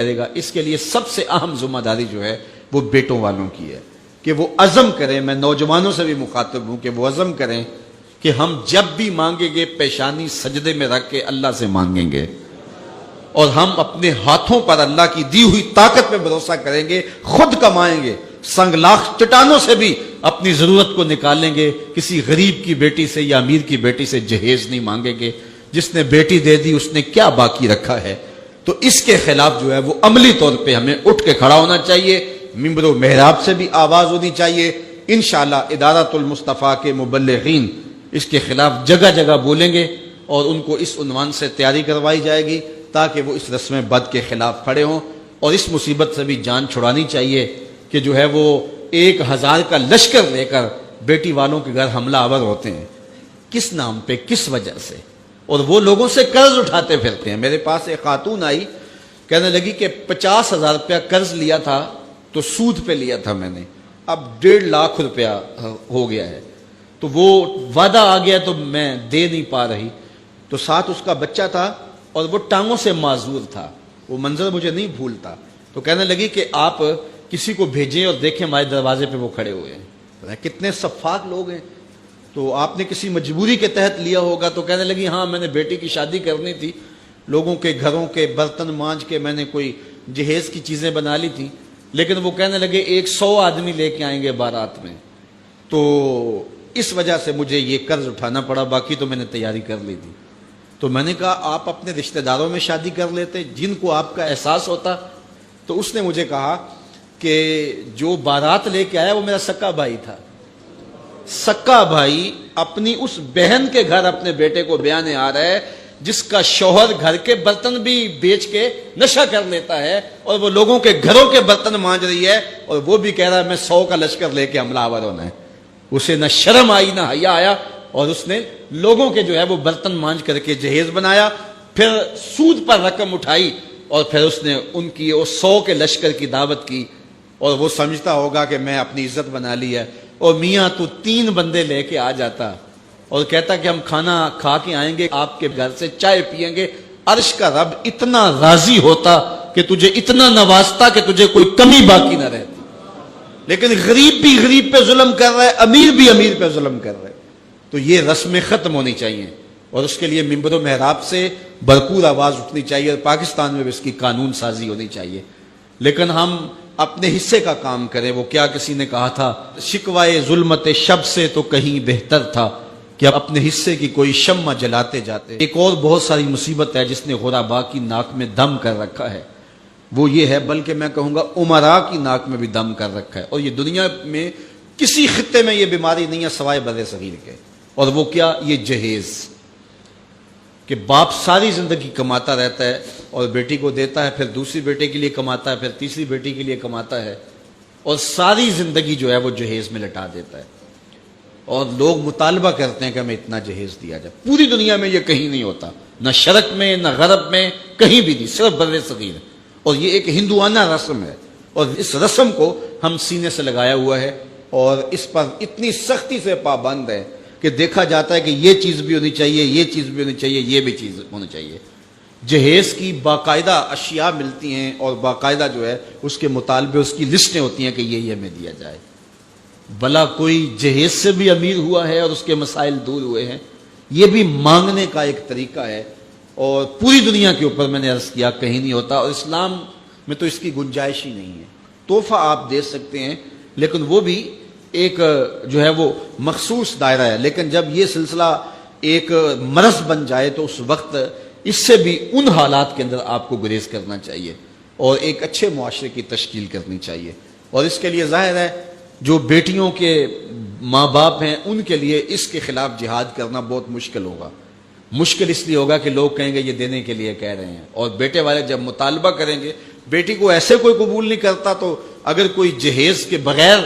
کرے گا، اس کے لیے سب سے اہم ذمہ داری جو ہے وہ بیٹوں والوں کی ہے کہ وہ عزم کریں. میں نوجوانوں سے بھی مخاطب ہوں کہ وہ عزم کریں کہ ہم جب بھی مانگیں گے پیشانی سجدے میں رکھ کے اللہ سے مانگیں گے، اور ہم اپنے ہاتھوں پر اللہ کی دی ہوئی طاقت پہ بھروسہ کریں گے، خود کمائیں گے، سنگلاخ چٹانوں سے بھی اپنی ضرورت کو نکالیں گے. کسی غریب کی بیٹی سے یا امیر کی بیٹی سے جہیز نہیں مانگیں گے. جس نے بیٹی دے دی اس نے کیا باقی رکھا ہے؟ تو اس کے خلاف جو ہے وہ عملی طور پہ ہمیں اٹھ کے کھڑا ہونا چاہیے. ممبر و محراب سے بھی آواز ہونی چاہیے. انشاءاللہ ادارۃ المصطفیٰ کے مبلغین اس کے خلاف جگہ جگہ بولیں گے اور ان کو اس عنوان سے تیاری کروائی جائے گی تاکہ وہ اس رسم بد کے خلاف کھڑے ہوں. اور اس مصیبت سے بھی جان چھڑانی چاہیے کہ جو ہے وہ 1000 کا لشکر لے کر بیٹی والوں کے گھر حملہ آور ہوتے ہیں. کس نام پہ، کس وجہ سے؟ اور وہ لوگوں سے قرض اٹھاتے پھرتے ہیں. میرے پاس ایک خاتون آئی، کہنے لگی کہ 50,000 روپیہ قرض لیا تھا تو سود پہ لیا تھا میں نے، اب 1.5 لاکھ روپیہ ہو گیا ہے، تو وہ وعدہ آ گیا تو میں دے نہیں پا رہی. تو ساتھ اس کا بچہ تھا اور وہ ٹانگوں سے معذور تھا. وہ منظر مجھے نہیں بھولتا. تو کہنے لگی کہ آپ کسی کو بھیجیں اور دیکھیں ہمارے دروازے پہ وہ کھڑے ہوئے ہیں. کتنے شفاق لوگ ہیں. تو آپ نے کسی مجبوری کے تحت لیا ہوگا. تو کہنے لگی ہاں میں نے بیٹی کی شادی کرنی تھی، لوگوں کے گھروں کے برتن مانج کے میں نے کوئی جہیز کی چیزیں بنا لی تھی، لیکن وہ کہنے لگے 100 آدمی لے کے آئیں گے بارات میں، تو اس وجہ سے مجھے یہ قرض اٹھانا پڑا، باقی تو میں نے تیاری کر لی تھی. تو میں نے کہا آپ اپنے رشتہ داروں میں شادی کر لیتے جن کو آپ کا احساس ہوتا. تو اس نے مجھے کہا کہ جو بارات لے کے آیا وہ میرا سکا بھائی تھا. سکا بھائی اپنی اس بہن کے گھر اپنے بیٹے کو بیانے آ رہا ہے جس کا شوہر گھر کے برتن بھی بیچ کے نشہ کر لیتا ہے اور وہ لوگوں کے گھروں کے برتن مانج رہی ہے، اور وہ بھی کہہ رہا ہے میں 100 کا لشکر لے کے حملہ آور ہونا ہے. اسے نہ شرم آئی نہ حیا آیا، اور اس نے لوگوں کے جو ہے وہ برتن مانج کر کے جہیز بنایا، پھر سود پر رقم اٹھائی اور پھر اس نے ان کی وہ 100 کے لشکر کی دعوت کی. اور وہ سمجھتا ہوگا کہ میں اپنی عزت بنا لی ہے. اور میاں تو 3 بندے لے کے آ جاتا اور کہتا کہ ہم کھانا کھا کے آئیں گے، آپ کے گھر سے چائے پیئیں گے. عرش کا رب اتنا راضی ہوتا کہ تجھے اتنا نوازتا کہ تجھے کوئی کمی باقی نہ رہتی. لیکن غریب بھی غریب پہ ظلم کر رہا ہے، امیر بھی امیر پہ ظلم کر رہا ہے. تو یہ رسمیں ختم ہونی چاہیے اور اس کے لیے ممبر و محراب سے بھرپور آواز اٹھنی چاہیے اور پاکستان میں بھی اس کی قانون سازی ہونی چاہیے. لیکن ہم اپنے حصے کا کام کریں. وہ کیا کسی نے کہا تھا، شکوائے ظلمت شب سے تو کہیں بہتر تھا کہ اپنے حصے کی کوئی شمع جلاتے جاتے. ایک اور بہت ساری مصیبت ہے جس نے غربا کی ناک میں دم کر رکھا ہے، وہ یہ ہے، بلکہ میں کہوں گا امراء کی ناک میں بھی دم کر رکھا ہے. اور یہ دنیا میں کسی خطے میں یہ بیماری نہیں ہے سوائے بر صغیر کے. اور وہ کیا؟ یہ جہیز، کہ باپ ساری زندگی کماتا رہتا ہے اور بیٹی کو دیتا ہے، پھر دوسری بیٹے کے لیے کماتا ہے، پھر تیسری بیٹی کے لیے کماتا ہے، اور ساری زندگی جو ہے وہ جہیز میں لٹا دیتا ہے. اور لوگ مطالبہ کرتے ہیں کہ ہمیں اتنا جہیز دیا جائے. پوری دنیا میں یہ کہیں نہیں ہوتا، نہ شرق میں نہ غرب میں، کہیں بھی نہیں، صرف بر صغیر. اور یہ ایک ہندوانہ رسم ہے اور اس رسم کو ہم سینے سے لگایا ہوا ہے اور اس پر اتنی سختی سے پابند ہے کہ دیکھا جاتا ہے کہ یہ چیز بھی ہونی چاہیے، یہ چیز بھی ہونی چاہیے، یہ بھی چیز ہونی چاہیے. جہیز کی باقاعدہ اشیاء ملتی ہیں اور باقاعدہ جو ہے اس کے مطالبے، اس کی لسٹیں ہوتی ہیں کہ یہ ہمیں دیا جائے. بھلا کوئی جہیز سے بھی امیر ہوا ہے اور اس کے مسائل دور ہوئے ہیں؟ یہ بھی مانگنے کا ایک طریقہ ہے اور پوری دنیا کے اوپر میں نے عرض کیا کہیں نہیں ہوتا، اور اسلام میں تو اس کی گنجائش ہی نہیں ہے. تحفہ آپ دے سکتے ہیں لیکن وہ بھی ایک جو ہے وہ مخصوص دائرہ ہے. لیکن جب یہ سلسلہ ایک مرض بن جائے تو اس وقت اس سے بھی ان حالات کے اندر آپ کو گریز کرنا چاہیے اور ایک اچھے معاشرے کی تشکیل کرنی چاہیے. اور اس کے لیے ظاہر ہے جو بیٹیوں کے ماں باپ ہیں ان کے لیے اس کے خلاف جہاد کرنا بہت مشکل ہوگا. مشکل اس لیے ہوگا کہ لوگ کہیں گے یہ دینے کے لیے کہہ رہے ہیں، اور بیٹے والے جب مطالبہ کریں گے، بیٹی کو ایسے کوئی قبول نہیں کرتا، تو اگر کوئی جہیز کے بغیر